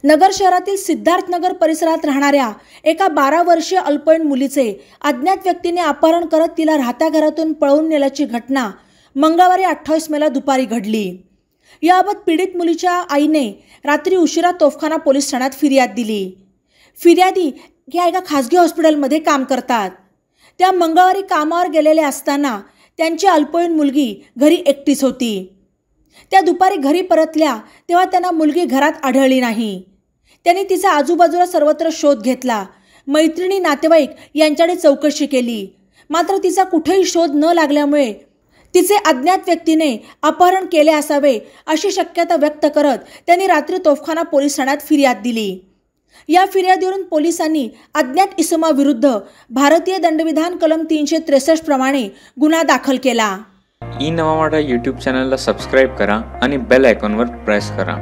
नगर शहरातील सिद्धार्थनगर परिसरात राहणाऱ्या एका 12 वर्षीय अल्पवयीन मुलीचे अज्ञात व्यक्तीने अपहरण करत तिला राहत्या घरातून पळवून नेल्याची घटना मंगळवारी 28 मेला दुपारी घडली। याबाबत पीडित मुलीच्या आईने रात्री उशिरा तोफखाना पोलीस ठाण्यात फिर्याद दिली। फिर्यादी या एका खासगी हॉस्पिटलमध्ये काम करतात। त्या मंगळवारी कामावर गेलेले असताना त्यांची अल्पवयीन मुलगी घरी एकटीच होती। त्या दुपारी घरी परतल्या तेव्हा त्यांना मुलगी घरात आढळली नाही। त्यांनी तिचा आजूबाजूला सर्वत्र शोध घेतला। मैत्रिणी नातेवाईक यांच्याकडे चौकशी केली, मात्र तिचा कुठेही शोध न लागल्यामुळे तिचे अज्ञात व्यक्तीने अपहरण केले असावे अशी शक्यता व्यक्त करत त्यांनी रात्री तोफखाना पोलीस ठाण्यात फिर्याद दिली। या फिर्यादीवरून पोलिसांनी अज्ञात इसमाविरुद्ध भारतीय दंडविधान कलम 363 प्रमाणे गुन्हा दाखल केला। ई नवा मराठा यूट्यूब चॅनलला सबस्क्राइब करा आणि बेल आयकॉनवर प्रेस करा।